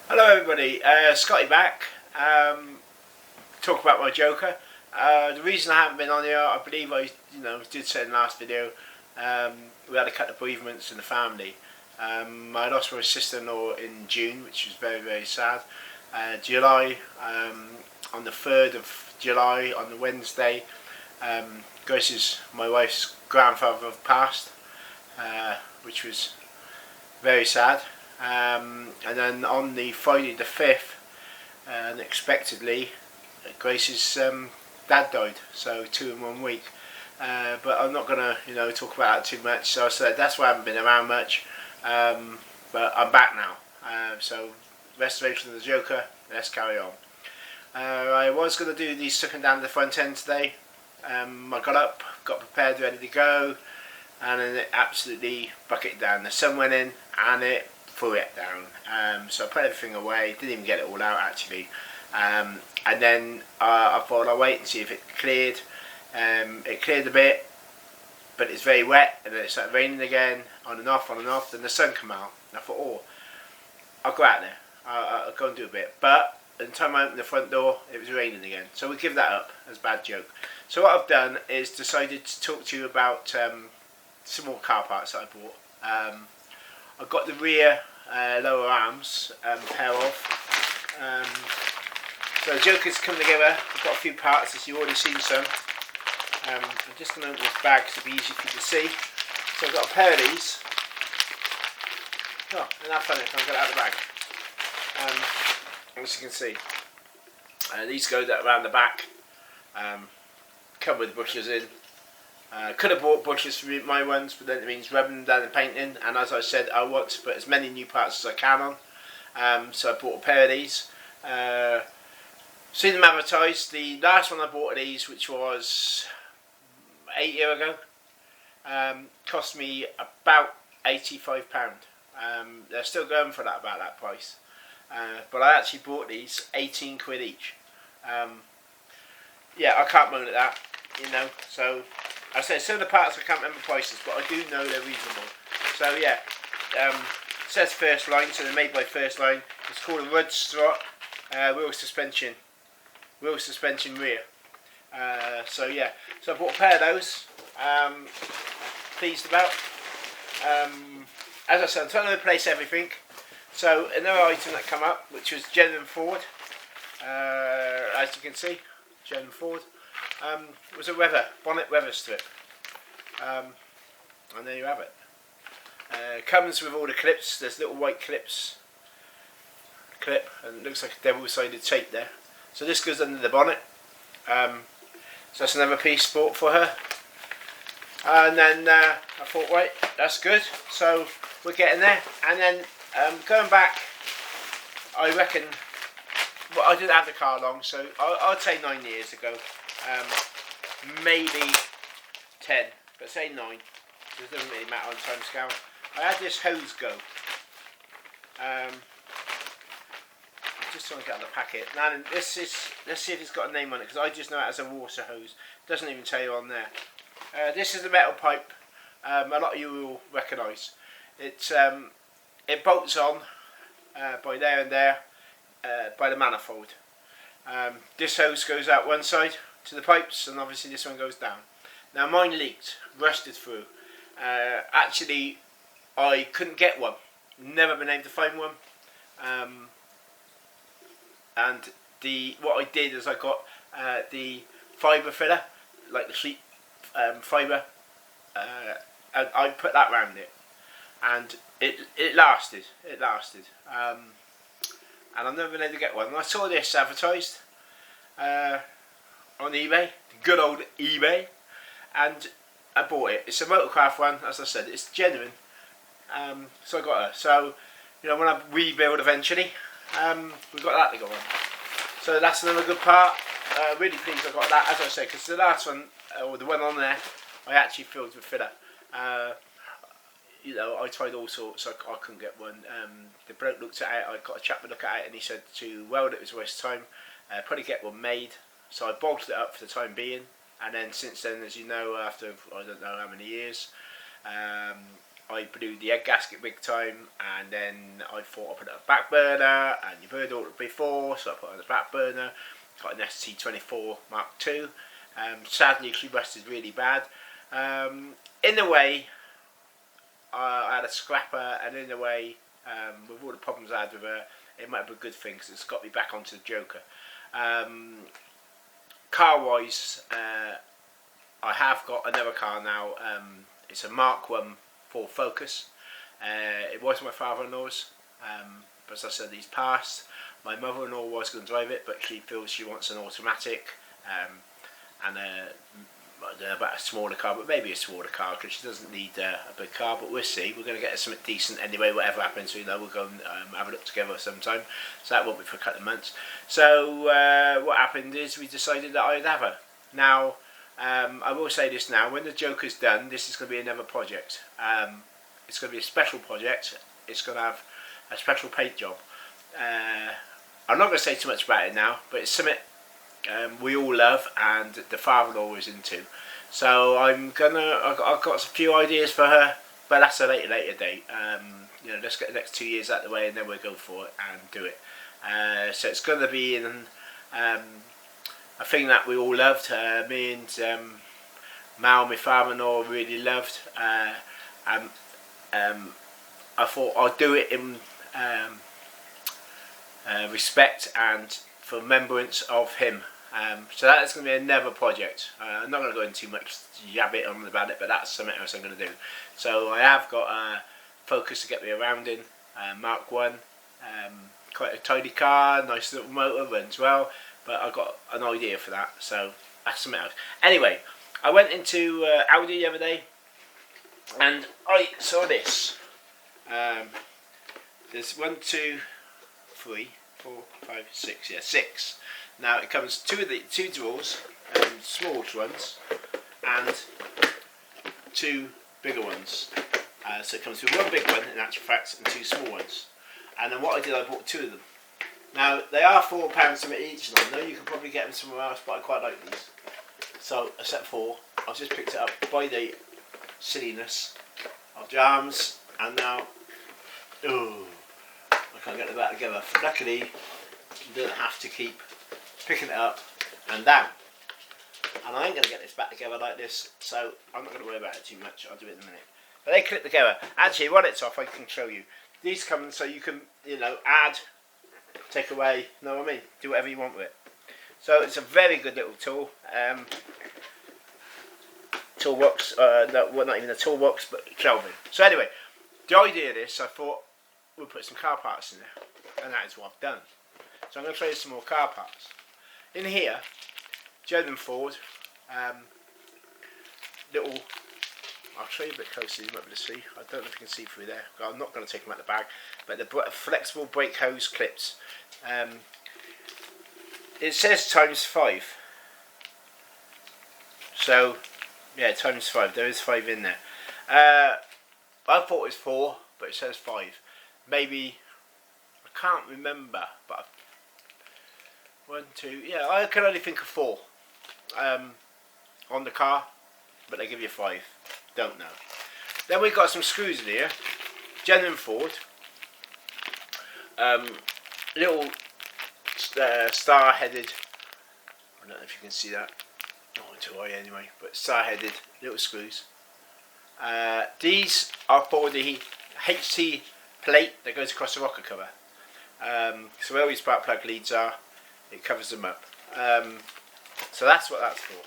Hello everybody, Scotty back. Talk about my Joker. The reason I haven't been on here, I believe I did say in the last video, we had a couple of bereavements in the family. I lost my sister-in-law in June, which was very, very sad. July, on the 3rd of July, on the Wednesday, Grace's, my wife's grandfather passed, which was very sad. And then on the Friday the 5th, unexpectedly, Grace's dad died, so 2 in 1 week. But I'm not going to talk about that too much, so I said that's why I haven't been around much, but I'm back now. So restoration of the Joker, let's carry on. I was going to do the sucking down the front end today. I got up, got prepared, ready to go, and then it absolutely bucketed down. The sun went in and it threw it down, so I put everything away, didn't even get it all out actually, and then I thought I'll wait and see if it cleared. It cleared a bit, but it's very wet, and then it started raining again, on and off, then the sun came out, and I thought, oh, I'll go out there, I'll go and do a bit, but by the time I opened the front door, it was raining again, so we give that up as a bad joke. So what I've done is decided to talk to you about some more car parts that I bought. I've got the rear lower arms pair off. So the Joker's come together. I've got a few parts, as you've already seen some. I'm just going to open this bag so it'll be easy for you to see. So I've got a pair of these. Oh, and I've done it, I've got it out of the bag. As you can see, these go around the back, come with bushes in. Could have bought bushes for my ones, but then it means rubbing them down and painting, and as I said, I want to put as many new parts as I can on, so I bought a pair of these. Seen them advertised. The last one I bought of these, which was 8 years ago, cost me about £85. They're still going for about that price, but I actually bought these 18 quid each. Yeah, I can't moan at that, so I say some of the parts I can't remember prices, but I do know they're reasonable. So yeah, it says First Line, so they're made by First Line. It's called a Rudd Strut wheel suspension rear. So yeah, so I bought a pair of those. Pleased about. As I said, I'm trying to replace everything. So another item that came up, which was genuine Ford. As you can see, genuine Ford. Was a bonnet weather strip, and there you have it. Comes with all the clips. There's little white clip, and it looks like a double-sided tape there. So this goes under the bonnet. So that's another piece bought for her. And then I thought, right, that's good. So we're getting there. And then going back, I reckon. Well, I didn't have the car long, so I'd say 9 years ago. Maybe 10, but say 9. It doesn't really matter on time scale. I had this hose go. I'm just trying to get out of the packet. Now this is, let's see if it's got a name on it, because I just know it as a water hose. It doesn't even tell you on there. This is a metal pipe. A lot of you will recognise. It bolts on by there and there by the manifold. This hose goes out one side to the pipes, and obviously this one goes down. Now mine leaked, rusted through. Actually, I couldn't get one. Never been able to find one. And what I did is I got the fibre filler, like the sheet fibre, and I put that round it, and it lasted. And I've never been able to get one. And I saw this advertised on eBay, good old eBay, and I bought it. It's a motorcraft one, as I said, it's genuine. So I got her. So when I rebuild eventually, we've got that to go on. So that's another good part. Really pleased I got that, as I said, because the last one, or the one on there, I actually filled with filler. I tried all sorts, I couldn't get one. The bloke looked at it, I got a chap to look at it, and he said to weld it was a waste of time, probably get one made. So I bolted it up for the time being, and then since then, as you know, after I don't know how many years, I blew the egg gasket big time, and then I thought I'd put it on the back burner, and you've heard all it before, so I put it on the back burner. Got an ST24 Mark II. Sadly, she rusted really bad. In a way, I had a scrapper, and in a way, with all the problems I had with her, it might be a good thing because it's got me back onto the Joker. Car-wise, I have got another car now. It's a Mark 1 Ford Focus. It was my father-in-law's, but as I said, he's passed. My mother-in-law was going to drive it, but she feels she wants an automatic, and I don't know about a smaller car, but maybe a smaller car because she doesn't need a big car. But we'll see. We're going to get her something decent anyway. Whatever happens, you know, we'll go and have a look together sometime. So that won't be for a couple of months. So what happened is we decided that I'd have her. Now, I will say this now. When the Joker's done, this is going to be another project. It's going to be a special project. It's going to have a special paint job. I'm not going to say too much about it now, but it's something we all love and the father-in-law is into. So I've got a few ideas for her, but that's a later date. You know, let's get the next 2 years out of the way, and then we'll go for it and do it. So it's going to be in a thing that we all loved. Me and Mal, my father-in-law, really loved. I thought I'd do it in respect and for remembrance of him. So that is going to be another project. I'm not going to go into too much yabbit on about it, but that's something else I'm going to do. So I have got a Focus to get me around in, Mark 1. Quite a tidy car, nice little motor, runs well, but I've got an idea for that, so that's something else. Anyway, I went into Audi the other day, and I saw this. There's 1, 2, 3, 4, 5, 6. Yeah, 6. Now it comes two drawers, small ones, and 2 bigger ones. So it comes with 1 big one in actual fact and 2 small ones. And then what I did, I bought 2 of them. Now they are £4 something each, and I know you can probably get them somewhere else, but I quite like these. So I set 4. I've just picked it up by the silliness of jams, and now, I can't get the back together. Luckily, you don't have to keep picking it up and down. And I ain't going to get this back together like this, so I'm not going to worry about it too much. I'll do it in a minute. But they clip together. Actually, when it's off, I can show you. These come so you can, you know, add, take away, you know what I mean? Do whatever you want with it. So it's a very good little tool. Toolbox, no, well, not even a toolbox, but shelving. So anyway, the idea of this, I thought we'll put some car parts in there, and that is what I've done. So I'm going to show you some more car parts. In here, German Ford, little, I'll show you a bit closer, you might be able to see. I don't know if you can see through there. I'm not going to take them out of the bag, but the flexible brake hose clips. It says ×5. So, yeah, ×5. There is 5 in there. I thought it was 4, but it says 5. Maybe, I can't remember, but 1, 2, yeah, I can only think of 4 on the car, but they give you 5. Don't know. Then we've got some screws in here. Genuine Ford. Little star-headed. I don't know if you can see that. Not too high anyway, but star-headed little screws. These are for the HT plate that goes across the rocker cover. So where these spark plug leads are, it covers them up. So that's what that's for.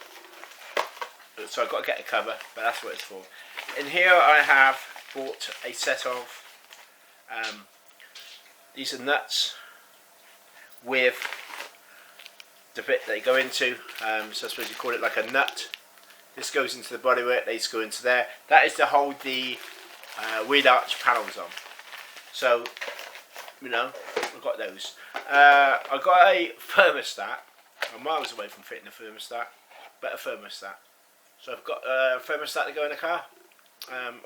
So I've got to get a cover, but that's what it's for. In here I have bought a set of, these are nuts with the bit they go into, so I suppose you call it like a nut. This goes into the bodywork, these go into there. That is to hold the wheel arch panels on. So, you know, I've got those. I've got a thermostat. I'm miles away from fitting a thermostat, but a thermostat. So I've got a thermostat to go in the car,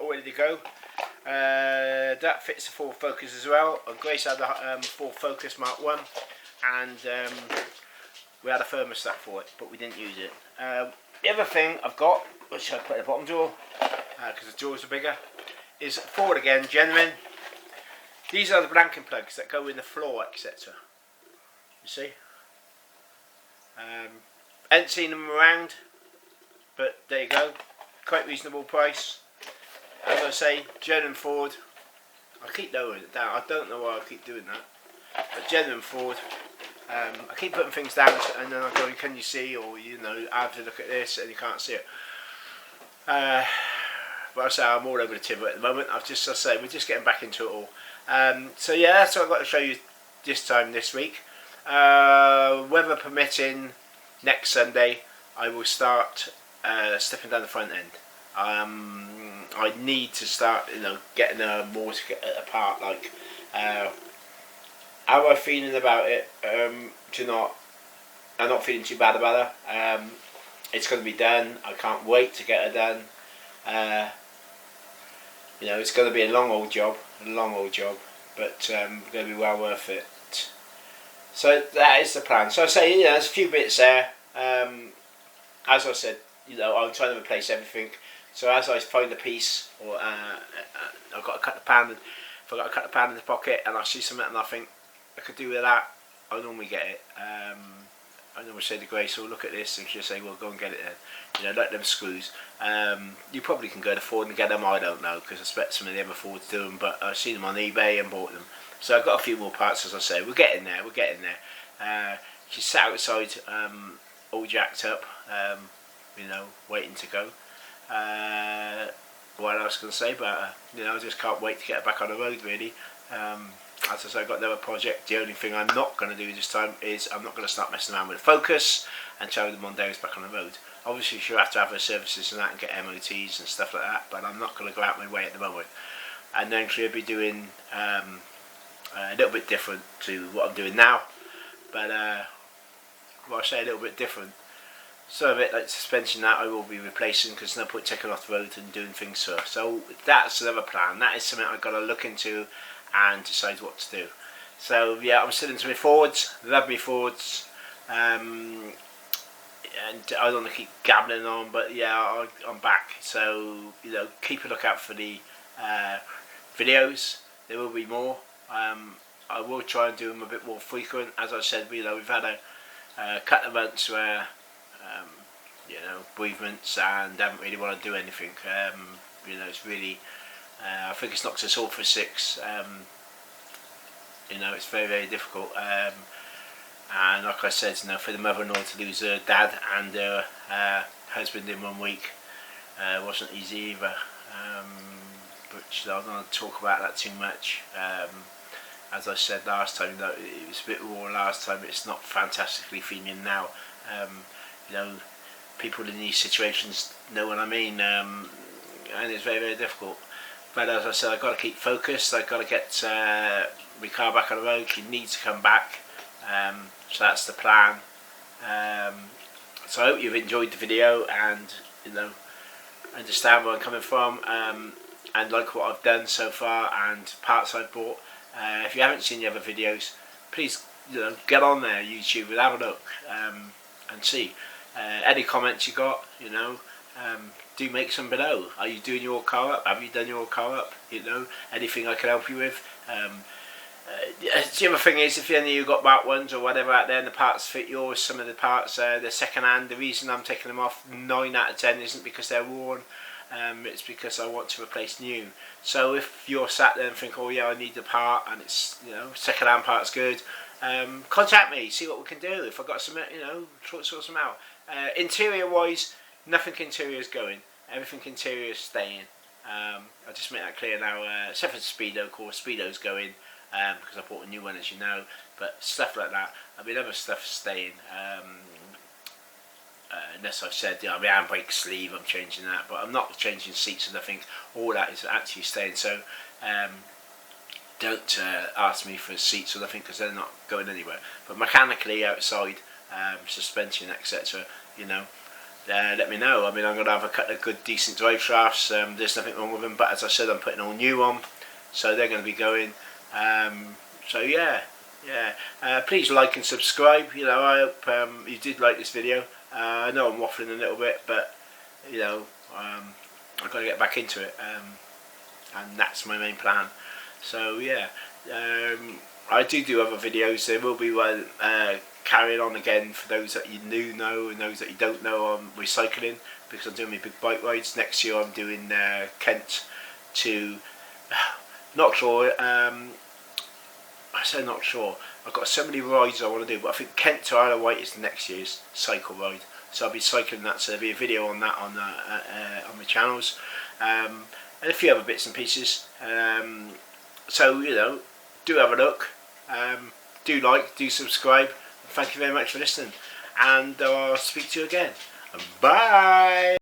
all ready to go. That fits the Ford Focus as well. Grace had the Ford Focus Mark 1, and we had a thermostat for it, but we didn't use it. The other thing I've got, which I put in the bottom drawer, because the drawers are bigger, is Ford again, gentlemen. These are the blanking plugs that go in the floor, etc. You see? Ain't seen them around, but there you go. Quite reasonable price. As I say, German Ford. I keep lowering it down. I don't know why I keep doing that. But German Ford. I keep putting things down and then I go, can you see? Or, you know, I have to look at this and you can't see it. But I say I'm all over the timber at the moment. I say we're just getting back into it all. So yeah, that's what I've got to show you this week. Weather permitting, next Sunday I will start stepping down the front end. I need to start, you know, getting more to get apart. Like, how am I feeling about it? I'm not feeling too bad about it. It's going to be done. I can't wait to get it done. You know, it's going to be a long old job, but going to be well worth it. So that is the plan. So I say, you know, there's a few bits there. As I said, you know, I'm trying to replace everything. So as I find a piece, or I've got to cut the pan, if I've got to cut the pan in the pocket, and I see something and I think I could do with that, I normally get it. I normally say to Grace, "Well, look at this," and she'll say, "Well, go and get it then." You know, like them screws. You probably can go to Ford and get them. I don't know, because I expect some of the other Fords do them, but I've seen them on eBay and bought them. So I've got a few more parts, as I say. We're getting there. She's sat outside, all jacked up, you know, waiting to go. What else can I say about her? You know, I just can't wait to get her back on the road, really. As I say, I've got another project. The only thing I'm not going to do this time is I'm not going to start messing around with the Focus until the MONDEO is back on the road. Obviously she'll have to have her services and that and get MOTs and stuff like that, but I'm not going to go out my way at the moment. And then she'll be doing a little bit different to what I'm doing now, but well, I say a little bit different. Some of it, like suspension, that I will be replacing, because there's no point taking off the road and doing things to her. So that's another plan. That is something I've got to look into and decide what to do. So yeah, I'm still into my Fords. Love my Fords. And I don't want to keep gabbling on, but yeah, I'm back. So, you know, keep a lookout for the videos. There will be more. I will try and do them a bit more frequent. As I said, you know, we've had a couple of months where you know, bereavements, and haven't really want to do anything. You know, it's really, I think it's knocked us all for six. You know, it's very, very difficult. And like I said, you know, for the mother-in-law to lose her dad and her husband in 1 week wasn't easy either. But you know, I'm not going to talk about that too much. As I said last time, though, it was a bit raw last time. It's not fantastically feeling now. You know, people in these situations know what I mean, and it's very, very difficult. But as I said, I've got to keep focused. I've got to get my car back on the road. She needs to come back. So that's the plan. So I hope you've enjoyed the video and, you know, understand where I'm coming from, and like what I've done so far and parts I've bought. If you haven't seen the other videos, please, you know, get on there, YouTube, and have a look and see. Any comments you got, you know, do make some below. Are you doing your car up? Have you done your car up? You know, anything I can help you with. The other thing is, if any of you got back ones or whatever out there and the parts fit yours, some of the parts, they're second hand. The reason I'm taking them off 9 out of 10 isn't because they're worn. It's because I want to replace new. So if you're sat there and think, oh yeah, I need the part, and it's, you know, second hand part's good, contact me, see what we can do. If I've got some, you know, sort some out. Interior wise, nothing interior is going. Everything interior is staying. I'll just make that clear now, except for the Speedo. Of course, Speedo's going, because I bought a new one, as you know, but stuff like that, I mean, other stuff is staying. Unless I've said, you know, my handbrake sleeve, I'm changing that, but I'm not changing seats and nothing. All that is actually staying. So don't ask me for seats or nothing, because they're not going anywhere. But mechanically outside, suspension, etc., you know, let me know. I mean, I'm going to have a couple of good, decent drive shafts. There's nothing wrong with them, but as I said, I'm putting all new on, so they're going to be going. So yeah. Please like and subscribe. You know, I hope you did like this video. I know I'm waffling a little bit, but you know, I've got to get back into it. and that's my main plan. So yeah, I do other videos. There will be one carrying on again for those that you do know and those that you don't know on recycling, because I'm doing my big bike rides. Next year I'm doing Kent to not sure. I say not sure. I've got so many rides I want to do, but I think Kent to Isle of Wight is next year's cycle ride. So I'll be cycling that. So there'll be a video on that on my channels, and a few other bits and pieces. So you know, do have a look. Do like, do subscribe. Thank you very much for listening, and I'll speak to you again. Bye.